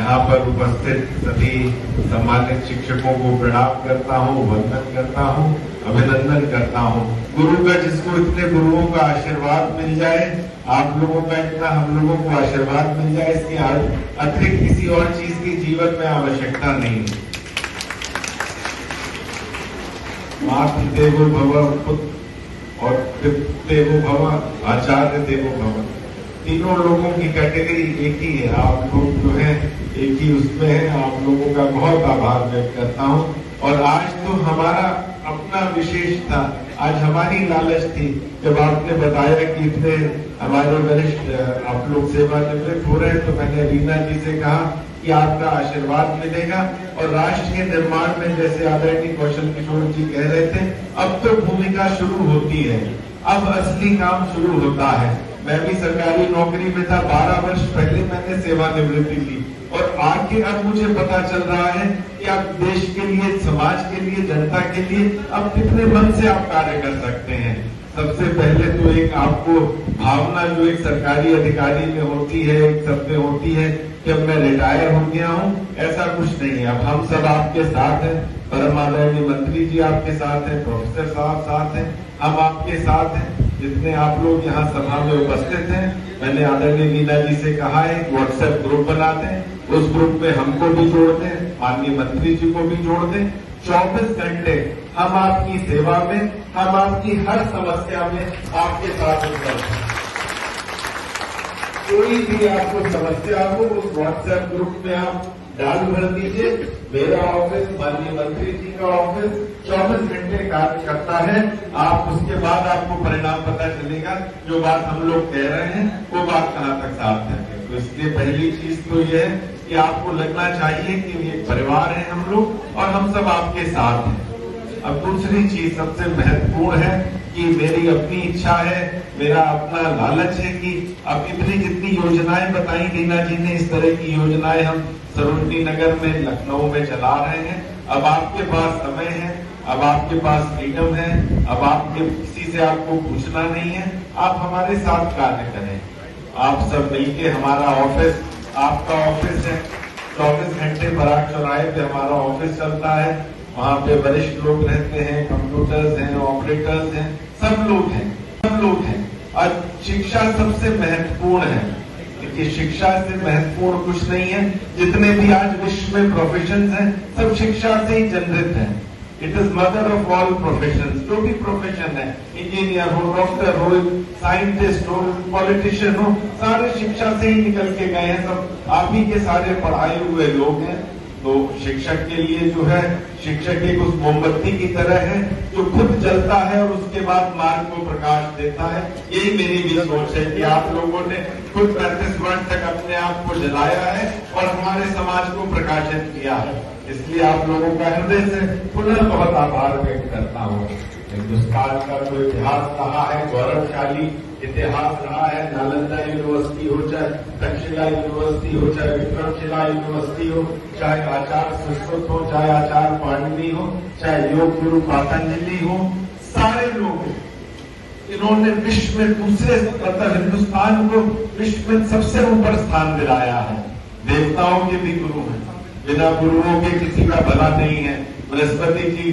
यहाँ पर उपस्थित सभी सम्मानित शिक्षकों को प्रणाम करता हूँ, वंदन करता हूँ, अभिनंदन करता हूँ। गुरु का जिसको इतने गुरुओं का आशीर्वाद मिल जाए, आप लोगों का इतना हम लोगों को आशीर्वाद मिल जाए, इसकी अतिरिक्त किसी और चीज की जीवन में आवश्यकता नहीं है। मातृदेवो भव और पितृदेवो भव, आचार्य देवो भव, तीनों लोगों की कैटेगरी एक ही है। आप लोग जो हैं एक ही उसमें हैं। आप लोगों का बहुत आभार व्यक्त करता हूँ। और आज तो हमारा अपना विशेष था, आज हमारी लालच थी जब आपने बताया कि इतने हमारे वरिष्ठ आप लोग सेवानिवृत्त हो रहे हैं, तो मैंने रीना जी से कहा कि आपका आशीर्वाद मिलेगा और राष्ट्र के निर्माण में, जैसे आदरणीय कौशल किशोर जी कह रहे थे, अब तो भूमिका शुरू होती है, अब असली काम शुरू होता है। मैं भी सरकारी नौकरी में था, 12 वर्ष पहले मैंने सेवानिवृत्ति ली और आगे अब मुझे पता चल रहा है कि आप देश के लिए, समाज के लिए, जनता के लिए अब कितने मन से आप कार्य कर सकते हैं। सबसे पहले तो एक आपको भावना जो एक सरकारी अधिकारी में होती है, एक सब में होती है कि अब मैं रिटायर हो गया हूँ, ऐसा कुछ नहीं है। अब हम सब आपके साथ हैं, परम आदरणीय मंत्री जी आपके साथ हैं, प्रोफेसर साहब साथ हैं, हम आपके साथ हैं। जितने आप लोग यहाँ सभा में उपस्थित हैं, मैंने आदरणीय लीला जी से कहा है व्हाट्सएप ग्रुप बना दें, उस ग्रुप में हमको भी जोड़ दें, माननीय मंत्री जी को भी जोड़ दें। 24 घंटे हम आपकी सेवा में, हम आपकी हर समस्या में आपके साथ उपलब्ध हैं। कोई भी आपको समस्या हो उस व्हाट्सएप ग्रुप में आप डाल भर दीजिए। मेरा ऑफिस, माननीय मंत्री जी का ऑफिस 24 घंटे कार्य करता है। आप उसके बाद आपको परिणाम पता चलेगा, जो बात हम लोग कह रहे हैं वो बात कहाँ तक सार्थक है। तो इसलिए पहली चीज तो ये है कि आपको लगना चाहिए कि एक परिवार है हम लोग और हम सब आपके साथ हैं। अब दूसरी चीज सबसे महत्वपूर्ण है कि मेरी अपनी इच्छा है, मेरा अपना लालच है कि अब इतनी जितनी योजनाएं बताई लीना जी ने, इस तरह की योजनाएं हम सरोजनी नगर में, लखनऊ में चला रहे हैं। अब आपके पास समय है, अब आपके पास फ्रीडम है, अब आपके किसी से आपको पूछना नहीं है, आप हमारे साथ कार्य करें। आप सब मिलके, हमारा ऑफिस आपका ऑफिस है, 24 घंटे बराक चौराहे पे हमारा ऑफिस चलता है। वहाँ पे वरिष्ठ लोग रहते हैं, कंप्यूटर्स हैं, ऑपरेटर्स हैं, सब लोग हैं। और शिक्षा सबसे महत्वपूर्ण है, क्योंकि शिक्षा से महत्वपूर्ण कुछ नहीं है। जितने भी आज विश्व में प्रोफेशंस हैं, सब शिक्षा से ही जन्नत हैं। It is mother of all professions. जो भी प्रोफेशन है, इंजीनियर हो, डॉक्टर हो, साइंटिस्ट हो, पॉलिटिशियन हो, सारे शिक्षा से ही निकल के गए हैं। सब आप ही के सारे पढ़ाए हुए लोग हैं। तो शिक्षक के लिए जो है, शिक्षक एक उस मोमबत्ती की तरह है जो खुद जलता है और उसके बाद मार्ग को प्रकाश देता है। यही मेरी भी सोच है कि आप लोगों ने खुद 35 वर्ष तक अपने आप को जलाया है और हमारे समाज को प्रकाशित किया है। इसलिए आप लोगों का हृदय से पुनः बहुत आभार व्यक्त करता हूँ। हिन्दुस्तान का जो इतिहास रहा है, गौरवशाली इतिहास रहा है, नालंदा यूनिवर्सिटी हो, चाहे तक्षशिला यूनिवर्सिटी हो, चाहे विक्रमशिला यूनिवर्सिटी हो, चाहे आचार्य संस्कृत हो, चाहे आचार्य पाणिनि हो, चाहे योग गुरु पतंजलि हो, सारे लोग इन्होंने विश्व में दूसरे, मतलब हिन्दुस्तान को विश्व में सबसे ऊपर स्थान दिलाया है। देवताओं के भी गुरु हैं, बिना गुरुओं के किसी का भला नहीं है। बृहस्पति जी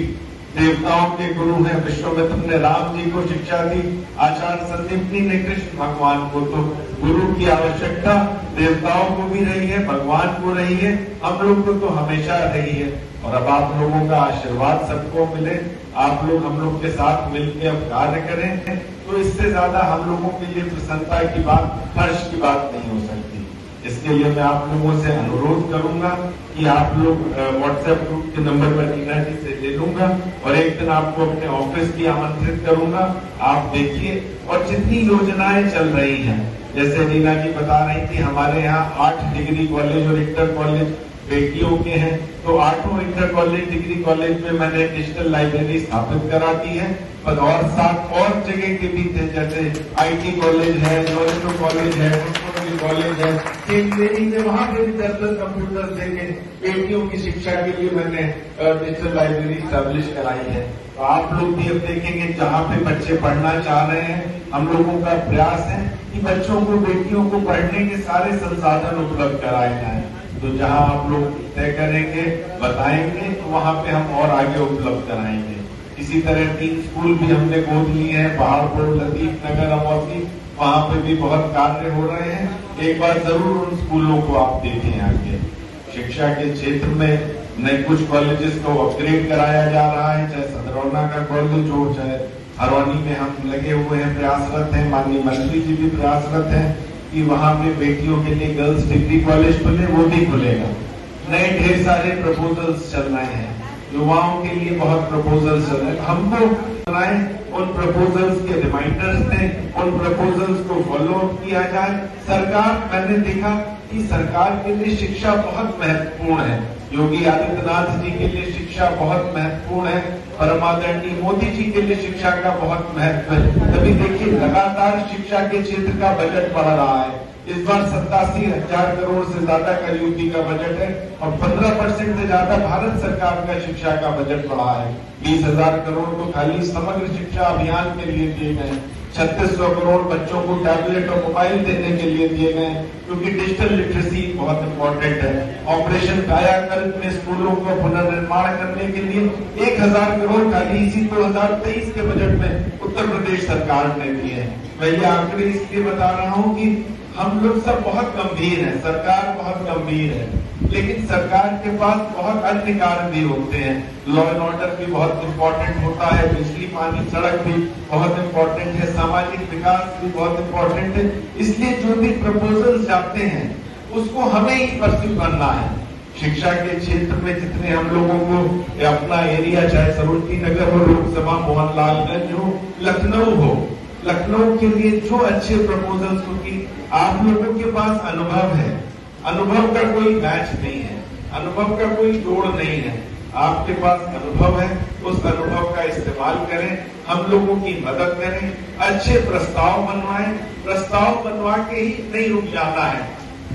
देवताओं के गुरु हैं। विश्वामित्र ने राम जी को शिक्षा दी, आचार्य संदीपनी ने कृष्ण भगवान को। तो गुरु की आवश्यकता देवताओं को भी रही है, भगवान को रही है, हम लोग को तो हमेशा रही है। और अब आप लोगों का आशीर्वाद सबको मिले, आप लोग हम लोग के साथ मिलकर अब कार्य करें, तो इससे ज्यादा हम लोगों के लिए प्रसन्नता की बात, हर्ष की बात नहीं हो सकती। इसके लिए मैं आप लोगों से अनुरोध करूंगा कि आप लोग व्हाट्सएप ग्रुप के नंबर पर रीना जी से ले लूंगा और एक दिन आपको अपने ऑफिस भी आमंत्रित करूंगा। आप देखिए, और जितनी योजनाएं चल रही हैं, जैसे रीना जी बता रही थी, हमारे यहाँ 8 डिग्री कॉलेज और इंटर कॉलेज बेटियों के हैं, तो 8 इंटर कॉलेज, डिग्री कॉलेज में मैंने डिजिटल लाइब्रेरी स्थापित करा दी है। और 7 और जगह के भी थे, जैसे IT कॉलेज है, जोरेटो कॉलेज है, कॉलेज है, इंजीनियरिंग में, वहां पे भी 10 कंप्यूटर देके बेटियों की शिक्षा के लिए मैंने डिजिटल लाइब्रेरी स्टैब्लिश कराई है। तो आप लोग भी अब देखेंगे, जहां पे बच्चे पढ़ना चाह रहे हैं, हम लोगों का प्रयास है कि बच्चों को, बेटियों को पढ़ने के सारे संसाधन उपलब्ध कराए जाएं। तो जहां आप लोग तय करेंगे, बताएंगे, तो वहां पे हम और आगे उपलब्ध कराएंगे। इसी तरह 3 स्कूल भी हमने गोद लिए हैं, पहाड़पुर, लतीफ नगर, अमौसी, वहां पे भी बहुत कार्य हो रहे हैं। एक बार जरूर उन स्कूलों को आप देखें। आगे शिक्षा के क्षेत्र में नए कुछ कॉलेजेस को अपग्रेड कराया जा रहा है, चाहे सदरौना का कॉलेज हो, चाहे हरौनी में हम लगे हुए हैं, प्रयासरत हैं। माननीय मंत्री जी भी प्रयासरत हैं कि वहां पे बेटियों के लिए गर्ल्स डिग्री कॉलेज खुले, वो भी खुलेगा। नए ढेर सारे प्रपोजल्स चल रहे हैं, युवाओं के लिए बहुत प्रपोजल्स चल रहे हैं। हमको बनाए उन प्रपोजल्स के रिमाइंडर्स दें, उन प्रपोजल्स को फॉलो अप किया जाए। सरकार, मैंने देखा कि सरकार के लिए शिक्षा बहुत महत्वपूर्ण है। योगी आदित्यनाथ जी के लिए शिक्षा बहुत महत्वपूर्ण है, परमादरणीय मोदी जी के लिए शिक्षा का बहुत महत्व है। तभी देखिए लगातार शिक्षा के क्षेत्र का बजट बढ़ रहा है। इस बार 87,000 करोड़ से ज्यादा का यूपी का बजट है और 15% से ज्यादा भारत सरकार का शिक्षा का बजट बढ़ा है। 20,000 करोड़ तो खाली समग्र शिक्षा अभियान के लिए दिए गए। 3600 करोड़ बच्चों को टैबलेट और मोबाइल देने के लिए दिए गए, क्योंकि डिजिटल लिटरेसी बहुत इंपॉर्टेंट है। ऑपरेशन कायाकल्प में स्कूलों को पुनर्निर्माण करने के लिए 1000 करोड़ खाली इसी 2023 के बजट में उत्तर प्रदेश सरकार ने दिए हैं। मैं ये आंकड़े इसलिए बता रहा हूँ कि हम लोग सब बहुत गंभीर हैं, सरकार बहुत गंभीर है, लेकिन सरकार के पास बहुत अन्य कार्य भी होते हैं। लॉ एंड ऑर्डर भी बहुत इंपॉर्टेंट होता है, बिजली, पानी, सड़क भी बहुत इंपॉर्टेंट है, सामाजिक विकास भी बहुत इंपॉर्टेंट है। इसलिए जो भी प्रपोजल्स जाते हैं उसको हमें ही परस्यू करना है। शिक्षा के क्षेत्र में जितने हम लोगों को अपना एरिया, चाहे सरोजनी नगर हो, लोकसभा मोहनलालगंज हो, लखनऊ हो, लखनऊ के लिए जो अच्छे प्रपोजल्स, क्योंकि आप लोगों के पास अनुभव है, अनुभव का कोई मैच नहीं है, अनुभव का कोई जोड़ नहीं है, आपके पास अनुभव है, उस अनुभव का इस्तेमाल करें, हम लोगों की मदद करें, अच्छे प्रस्ताव बनवाएं। प्रस्ताव बनवा के ही नहीं रुक जाना है,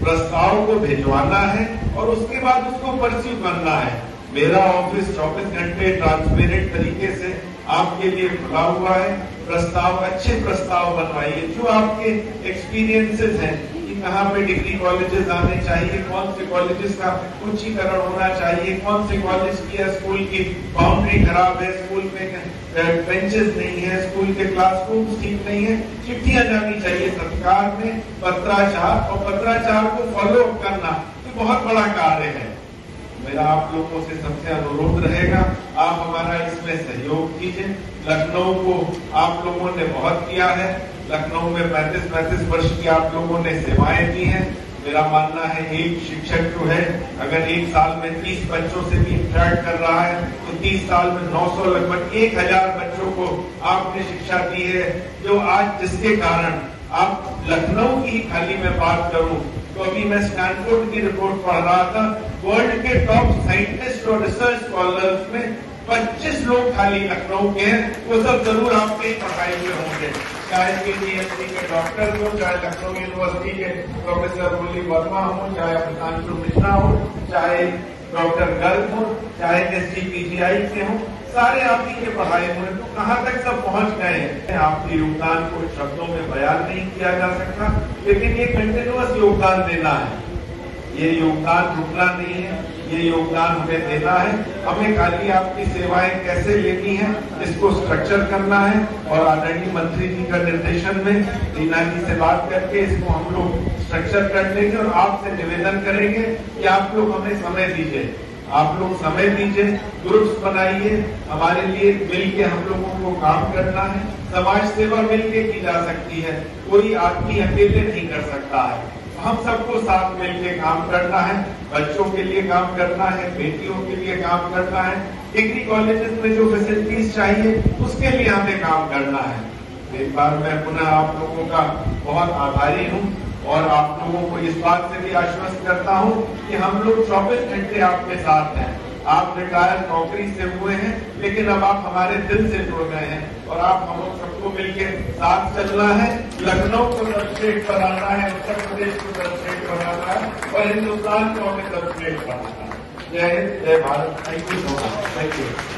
प्रस्ताव को भिजवाना है और उसके बाद उसको परस्यू करना है। मेरा ऑफिस 24 घंटे ट्रांसपेरेंट तरीके से आपके लिए खुला हुआ है। प्रस्ताव, अच्छे प्रस्ताव बनवाइए, जो आपके एक्सपीरियंसेस हैं कि कहाँ पे डिग्री कॉलेजेस आने चाहिए, कौन से कॉलेजेस का उच्चीकरण होना चाहिए, कौन से कॉलेज की स्कूल की बाउंड्री खराब है, स्कूल में बेंचेस नहीं है, स्कूल के क्लासरूम ठीक नहीं है, चिट्ठियां जानी चाहिए सरकार में, पत्राचार, और पत्राचार को फॉलो अप करना तो बहुत बड़ा कार्य है। मेरा आप लोगों से सबसे अनुरोध रहेगा, आप हमारा इसमें सहयोग कीजिए। लखनऊ को आप लोगों ने बहुत किया है, लखनऊ में 35 वर्ष की आप लोगों ने सेवाएं दी हैं। मेरा मानना है एक शिक्षक जो है, अगर एक साल में 30 बच्चों से भी इंटरेक्ट कर रहा है तो 30 साल में 900, लगभग 1000 बच्चों को आपने शिक्षा दी है, जो आज जिसके कारण आप लखनऊ की खाली मैं बात करूं तो अभी मैं स्टैनफोर्ड की रिपोर्ट पढ़ रहा था, वर्ल्ड के टॉप साइंटिस्ट और रिसर्च स्कॉलर्स में 25 लोग खाली लखनऊ के हैं। वो सब जरूर आपके पढ़ाई में होंगे, चाहे PGMC के डॉक्टर हो, चाहे लखनऊ यूनिवर्सिटी के प्रोफेसर मुरली वर्मा हो, चाहे प्रशांशु मिश्रा हो, चाहे डॉक्टर गर्ग हो, चाहे SGPGI से हो, सारे आप ही के पढ़ाई हुए। तो कहाँ तक सब पहुंच गए हैं, आपके योगदान को शब्दों में बयान नहीं किया जा सकता, लेकिन ये कंटिन्यूअस योगदान देना है, ये योगदान रुकना नहीं है, ये योगदान हमें देना है। हमें खाली आपकी सेवाएं कैसे लेनी है इसको स्ट्रक्चर करना है, और आदरणीय मंत्री जी का निर्देशन में रीना जी से बात करके इसको हम लोग स्ट्रक्चर कर लेंगे और आपसे निवेदन करेंगे कि आप लोग हमें समय दीजिए, आप लोग समय दीजिए, ग्रुप्स बनाइए, हमारे लिए मिलके हम लोगों को काम करना है। समाज सेवा मिलके की जा सकती है, कोई आदमी अकेले नहीं कर सकता है, हम सबको साथ मिलके काम करना है, बच्चों के लिए काम करना है, बेटियों के लिए काम करना है, डिग्री कॉलेजेस में जो फैसिलिटीज चाहिए उसके लिए हमें काम करना है। एक बार मैं पुनः आप लोगों का बहुत आभारी हूँ और आप लोगों को इस बात से भी आश्वस्त करता हूँ कि हम लोग 24 घंटे आपके साथ हैं। आप रिटायर नौकरी से हुए हैं, लेकिन अब आप हमारे दिल से जुड़ गए हैं और आप हम सबको मिलकर साथ चलना है, लखनऊ को सर्वश्रेष्ठ बनाना है, उत्तर प्रदेश को सर्वश्रेष्ठ बनाना है और हिंदुस्तान को हमें सर्वश्रेष्ठ बनाना है। जय हिंद, जय Bharat. Thank you so much. Thank you.